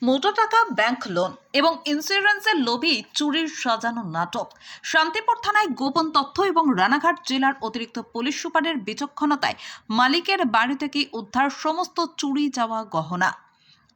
মোটা টাকা bank loan এবং ইন্স্যুরেন্সের লোভে চুরির সাজানো নাটক। শান্তিপুর থানায় গোপন তথ্য এবং রানাঘাট জেলার অতিরিক্ত পুলিশ সুপারের বিচক্ষণতায় মালিকের বাড়ি থেকে উদ্ধার সমস্ত চুরি যাওয়া গহনা।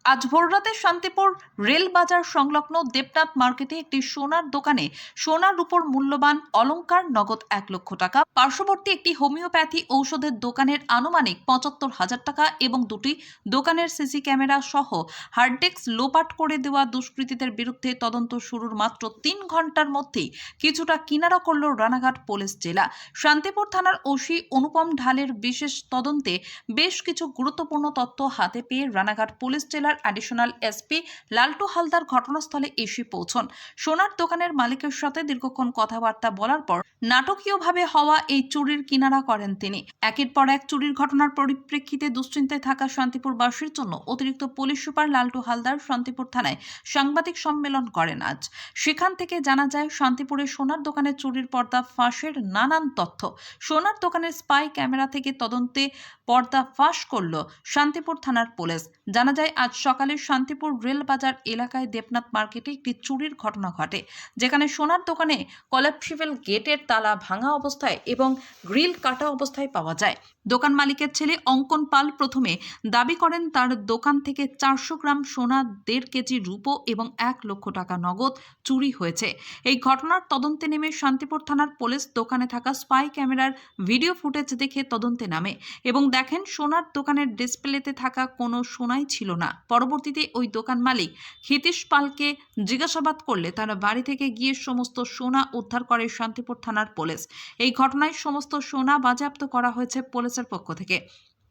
আজ ভোররাতে শান্তিপুর রেল বাজার সংলগ্ন দেবনাথ মার্কেটে একটি সোনার দোকানে সোনার উপর মূল্যবান অলংকার নগদ 1 লক্ষ টাকা, পার্শ্ববর্তী একটি হোমিওপ্যাথি ঔষধের দোকানের আনুমানিক 75,000 টাকা এবং দুটি দোকানের সিসি ক্যামেরা সহ হার্ডডিস্ক লোপাট করে দেওয়া দুষ্কৃতীদের বিরুদ্ধে তদন্ত শুরুর মাত্র 3 ঘন্টার মধ্যেই কিছুটা কিনারা করল রানাঘাট পুলিশ জেলা। শান্তিপুর থানার ওসি অনুপম ঢালের বিশেষ তদন্তে বেশ কিছু গুরুত্বপূর্ণ তথ্য হাতে পেয়ে রানাঘাট পুলিশ জেলার অ্যাডিশনাল এসপি লালটু হালদার ঘটনাস্থলে এসে পৌঁছন। সোনার দোকানের মালিকের সাথে দীর্ঘক্ষণ কথাবার্তা বলার পর নাটকীয়ভাবে হওয়া এই চুরির কিনারা করেন তিনি। একের পর এক চুরির ঘটনার পরিপ্রেক্ষিতে দুশ্চিন্তায় থাকা শান্তিপুরবাসীর জন্য অতিরিক্ত পুলিশ সুপার লালটু হালদার শান্তিপুর থানায় সাংবাদিক সম্মেলন করেন আজ। সেখান থেকে জানা যায় শান্তিপুরের সোনার দোকানে চুরির পর্দা ফাঁসের নানান তথ্য। সোনার দোকানের স্পাই ক্যামেরা থেকে তদন্তে পর্দা ফাঁস করল শান্তিপুর থানার পুলিশ। জানা যায় আজ সকালে শান্তিপুর রেল বাজার এলাকায় দেবনাথ মার্কেটে একটি চুরির ঘটনা ঘটে, যেখানে সোনার দোকানে কলাপসিবল গেটের তালা ভাঙা অবস্থায় এবং গ্রিল কাটা অবস্থায় পাওয়া যায়। দোকান মালিকের ছেলে অঙ্কন পাল প্রথমে দাবি করেন তার দোকান থেকে 400 গ্রাম সোনা, 1.5 কেজি রূপো এবং 1 লক্ষ টাকা নগদ চুরি হয়েছে। এই ঘটনার তদন্তে নেমে শান্তিপুর থানার পুলিশ দোকানে থাকা স্পাই ক্যামেরার ভিডিও ফুটেজ দেখে তদন্তে নামে এবং দেখেন সোনার দোকানের ডিসপ্লেতে থাকা কোনো সোনাই ছিল না। পরবর্তীতে ওই দোকান মালিক হিতেশ পালকে জিজ্ঞাসাবাদ করলে তার বাড়ি থেকে গিয়ে সমস্ত সোনা উদ্ধার করে শান্তিপুর থানার পুলিশ। এই ঘটনায় সমস্ত সোনা বাজেয়াপ্ত করা হয়েছে পুলিশের পক্ষ থেকে।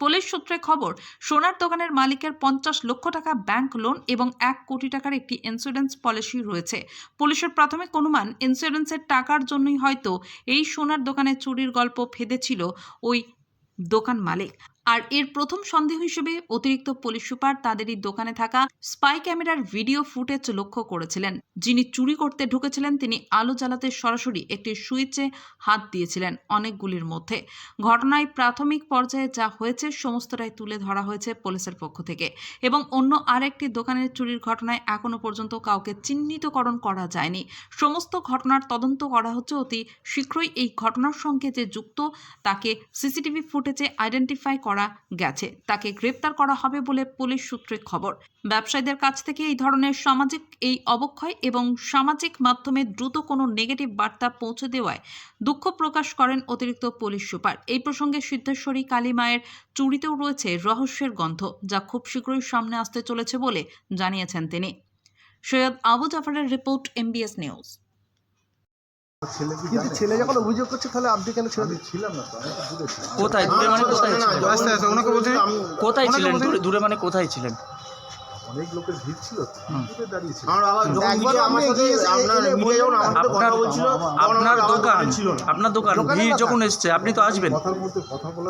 পুলিশ সূত্রে খবর, সোনার দোকানের মালিকের 50 লক্ষ টাকা ব্যাংক লোন এবং 1 কোটি টাকার একটি ইন্স্যুরেন্স পলিসি রয়েছে। পুলিশের প্রাথমিক অনুমান ইন্স্যুরেন্সের টাকার জন্যই হয়তো এই সোনার দোকানে চুরির গল্প ফেঁদেছিল ওই দোকান মালিক। আর এর প্রথম সন্দেহ হিসেবে অতিরিক্ত পুলিশ সুপার তাদেরই দোকানে থাকা স্পাই ক্যামেরার ভিডিও ফুটেজ লক্ষ্য করেছিলেন। যিনি চুরি করতে ঢুকেছিলেন তিনি আলো জ্বালাতে সরাসরি একটি সুইচে হাত দিয়েছিলেন অনেকগুলির মধ্যে। ঘটনায় প্রাথমিক পর্যায়ে যা হয়েছে সমস্তটাই তুলে ধরা হয়েছে পুলিশের পক্ষ থেকে এবং অন্য আরেকটি দোকানের চুরির ঘটনায় এখনো পর্যন্ত কাউকে চিহ্নিতকরণ করা যায়নি। সমস্ত ঘটনার তদন্ত করা হচ্ছে। অতি শীঘ্রই এই ঘটনার সঙ্গে যে যুক্ত তাকে সিসিটিভি ফুটেজে আইডেন্টিফাই করা গেছে, তাকে গ্রেপ্তার করা হবে বলে পুলিশ সূত্রে খবর। ব্যবসায়ীদের কাছ থেকে এই ধরনের সামাজিক এই অবক্ষয় এবং সামাজিক মাধ্যমে দ্রুত কোনো নেগেটিভ বার্তা পৌঁছে দেওয়ায় দুঃখ প্রকাশ করেন অতিরিক্ত পুলিশ সুপার। এই প্রসঙ্গে সিদ্ধেশ্বরী কালী মায়ের চুরিতেও রয়েছে রহস্যের গন্ধ, যা খুব শীঘ্রই সামনে আসতে চলেছে বলে জানিয়েছেন তিনি। সৈয়দ আবু জাফরের রিপোর্ট, MBS নিউজ। কিন্তু ছেলে যখন অভিযোগ করছে তাহলে আপনি কেন ছেলে ছিলাম না? কোথায় দূরে মানে কোথায় ছিলেন? আস্তে আস্তে ওনাকে বলছি কোথায় ছিলেন? দূরে মানে কোথায় ছিলেন? অনেক লোকের ভিড় ছিল, দূরে দাঁড়িয়ে ছিল। আপনার দোকান ভিড় যখন এসছে আপনি তো আসবেন। কথার মধ্যে কথা বলা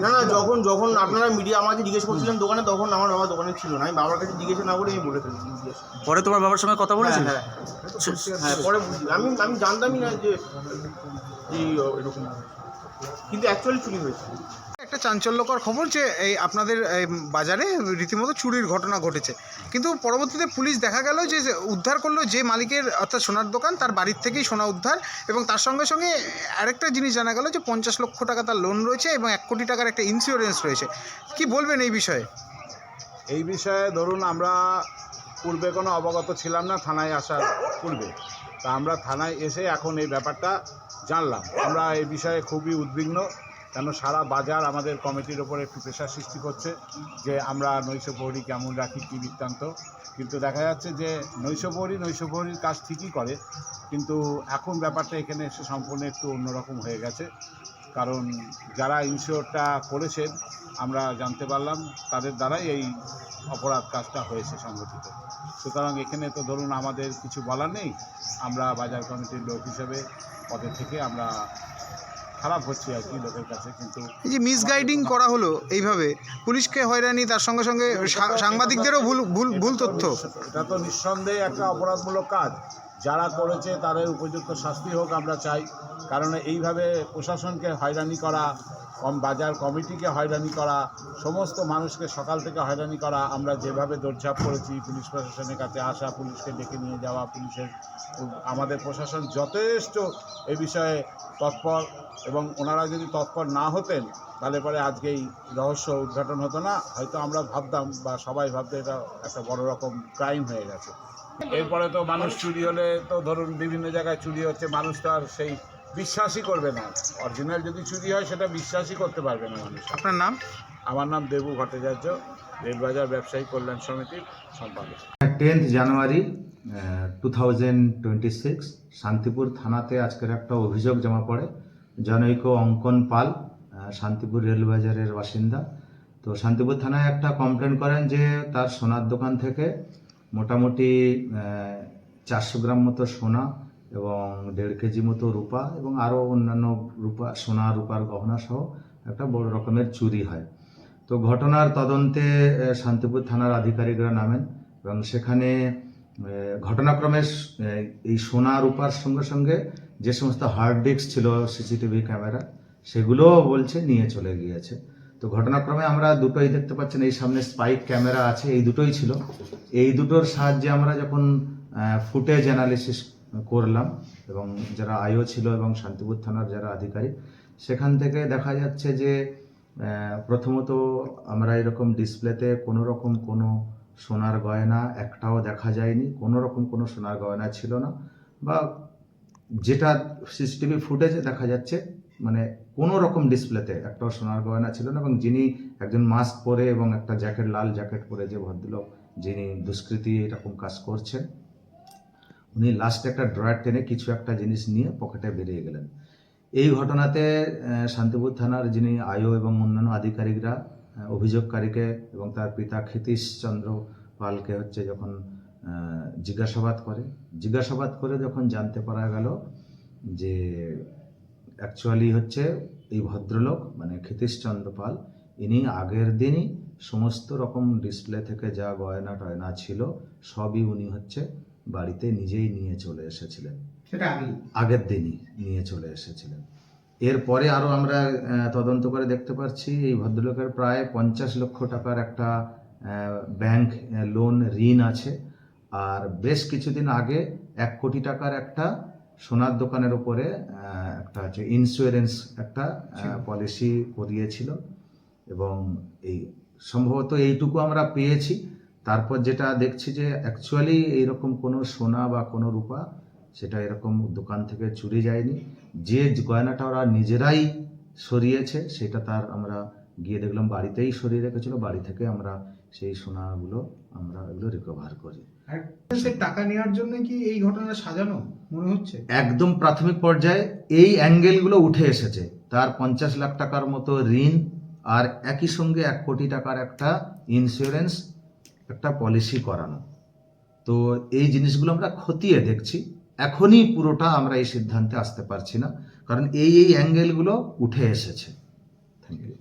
না না, যখন আপনারা মিডিয়া আমাকে জিজ্ঞেস করছিলেন দোকানে, তখন আমার বাবা দোকানে ছিল না। আমি বাবার কাছে জিজ্ঞেস না করে আমি বলে ফেলেছি। পরে তোমার বাবার সঙ্গে কথা বলেছেন? হ্যাঁ, পরে আমি জানতামই না যে এরকম, কিন্তু অ্যাকচুয়ালি চুরি হয়েছে। একটা চাঞ্চল্যকর খবর যে এই আপনাদের বাজারে রীতিমতো চুরির ঘটনা ঘটেছে, কিন্তু পরবর্তীতে পুলিশ দেখা গেল যে উদ্ধার করলো যে মালিকের অর্থাৎ সোনার দোকান, তার বাড়ির থেকেই সোনা উদ্ধার এবং তার সঙ্গে সঙ্গে আরেকটা জিনিস জানা গেল যে 50 লক্ষ টাকা তার লোন রয়েছে এবং 1 কোটি টাকার একটা ইন্স্যুরেন্স রয়েছে। কি বলবেন এই বিষয়ে? এই বিষয়ে ধরুন আমরা পূর্বে কোনো অবগত ছিলাম না থানায় আসার পূর্বে, তা আমরা থানায় এসে এখন এই ব্যাপারটা জানলাম। আমরা এই বিষয়ে খুবই উদ্বিগ্ন, কেন সারা বাজার আমাদের কমিটির ওপর একটু প্রেশার সৃষ্টি করছে যে আমরা নৈশ প্রহরী কেমন রাখি, কী বৃত্তান্ত। কিন্তু দেখা যাচ্ছে যে নৈশ প্রহরীর কাজ ঠিকই করে, কিন্তু এখন ব্যাপারটা এখানে এসে সম্পূর্ণ একটু অন্যরকম হয়ে গেছে। কারণ যারা ইনশিওরটা করেছেন আমরা জানতে পারলাম তাদের দ্বারাই এই অপরাধ কাজটা হয়েছে সংগঠিত। সুতরাং এখানে তো ধরুন আমাদের কিছু বলার নেই। আমরা বাজার কমিটির লোক হিসেবে পদে থেকে আমরা খারাপ হচ্ছে আর কি লোকের কাছে। কিন্তু এই যে মিসগাইডিং করা হলো এইভাবে, পুলিশকে হয়রানি, তার সঙ্গে সঙ্গে সাংবাদিকদেরও ভুল তথ্য, এটা তো নিঃসন্দেহে একটা অপরাধমূলক কাজ। যারা করেছে তাদের উপযুক্ত শাস্তি হোক আমরা চাই। কারণ এইভাবে প্রশাসনকে হয়রানি করা, বাজার কমিটিকে হয়রানি করা, সমস্ত মানুষকে সকাল থেকে হয়রানি করা, আমরা যেভাবে দৌড়ঝাঁপ করেছি, পুলিশ প্রশাসনের কাছে আসা, পুলিশকে ডেকে নিয়ে যাওয়া, আমাদের প্রশাসন যথেষ্ট এ বিষয়ে তৎপর, এবং ওনারা যদি তৎপর না হতেন তাহলে পরে আজকে এই রহস্য উদ্ঘাটন হতো না। হয়তো আমরা ভাবতাম বা সবাই ভাবতো এটা একটা বড় রকম ক্রাইম হয়ে গেছে। এরপরে তো মানুষ চুরি হলে তো ধরুন বিভিন্ন জায়গায় চুরি হচ্ছে, মানুষ তো আর সেই বিশ্বাসই করবে না। অরিজিনাল যদি চুরি হয় সেটা বিশ্বাসই করতে পারবে না মানুষ। আপনার নাম? আমার নাম দেবু ভট্টাচার্য, রেলবাজার ব্যবসায়ী কল্যাণ সমিতির সম্পাদক। 10th জানুয়ারি 2026 শান্তিপুর থানাতে আজকের একটা অভিযোগ জমা পড়ে। জনৈক অঙ্কন পাল শান্তিপুর রেলবাজারের বাসিন্দা। তো শান্তিপুর থানায় একটা কমপ্লেন করেন যে তার সোনার দোকান থেকে মোটামুটি 400 গ্রাম মতো সোনা এবং 1.5 কেজি মতো রূপা এবং আরও অন্যান্য সোনা রূপার গহনা সহ একটা বড় রকমের চুরি হয়। তো ঘটনার তদন্তে শান্তিপুর থানার আধিকারিকরা নামেন এবং সেখানে ঘটনাক্রমে এই সোনা রূপার সঙ্গে সঙ্গে যে সমস্ত হার্ড ডিস্ক ছিল সিসিটিভি ক্যামেরা, সেগুলোও বলছে নিয়ে চলে গিয়েছে। তো ঘটনাক্রমে আমরা দুটোই দেখতে পাচ্ছেন, এই সামনে স্পাইক ক্যামেরা আছে, এই দুটোই ছিল। এই দুটোর সাহায্যে আমরা যখন ফুটেজ অ্যানালিসিস করলাম এবং যারা আইও ছিল এবং শান্তিপুর থানার যারা আধিকারিক, সেখান থেকে দেখা যাচ্ছে যে প্রথমত আমরা এরকম ডিসপ্লেতে কোনো রকম কোনো সোনার গয়না একটাও দেখা যায়নি, কোনো রকম কোনো সোনার গয়না ছিল না, বা যেটা সিসিটিভি ফুটেজে দেখা যাচ্ছে মানে কোনো রকম ডিসপ্লেতে একটাও সোনার গয়না ছিল না। এবং যিনি একজন মাস্ক পরে এবং একটা জ্যাকেট, লাল জ্যাকেট পরে যে ভদ্রলোক যিনি দুষ্কৃতী এরকম কাজ করছেন, উনি লাস্টে একটা ড্রয়ার টেনে কিছু একটা জিনিস নিয়ে পকেটে বেরিয়ে গেলেন। এই ঘটনাতে শান্তিপুর থানার যিনি আইও এবং অন্যান্য আধিকারিকরা অভিযোগকারীকে এবং তার পিতা ক্ষিতীশ চন্দ্র পালকে যখন জিজ্ঞাসাবাদ করে যখন জানতে পারা গেল যে অ্যাকচুয়ালি এই ভদ্রলোক মানে ক্ষিতীশ চন্দ্র পাল, ইনি আগের দিনই সমস্ত রকম ডিসপ্লে থেকে যা গয়না টয়না ছিল সবই উনি বাড়িতে নিজেই নিয়ে চলে এসেছিলেন, সেটা আগের দিনই নিয়ে চলে এসেছিলেন। এরপরে আরও আমরা তদন্ত করে দেখতে পাচ্ছি এই ভদ্রলোকের প্রায় 50 লক্ষ টাকার একটা ব্যাংক লোন ঋণ আছে। আর বেশ কিছুদিন আগে 1 কোটি টাকার একটা সোনার দোকানের উপরে একটা ইন্স্যুরেন্স একটা পলিসি করিয়েছিল। এবং এই সম্ভবত এইটুকু আমরা পেয়েছি। তারপর যেটা দেখছি যে অ্যাকচুয়ালি এইরকম কোনো সোনা বা কোনো রূপা সেটা এরকম দোকান থেকে চুরি যায়নি। যে গয়নাটা ওরা নিজেরাই সরিয়েছে সেটা তার আমরা গিয়ে দেখলাম বাড়িতেই সরিয়ে রেখেছিল। বাড়ি থেকে আমরা সেই সোনাগুলো এগুলো রিকভার করি। টাকা নেওয়ার জন্য কি এই ঘটনা সাজানো মনে হচ্ছে? একদম প্রাথমিক পর্যায়ে এই অ্যাঙ্গেলগুলো উঠে এসেছে। তার 50 লাখ টাকার মতো ঋণ আর একই সঙ্গে 1 কোটি টাকার একটা ইন্স্যুরেন্স একটা পলিসি করানো। তো এই জিনিসগুলো আমরা খতিয়ে দেখছি। এখনই পুরোটা আমরা এই সিদ্ধান্তে আসতে পারছি না, কারণ এই অ্যাঙ্গেলগুলো উঠে এসেছে। Thank you.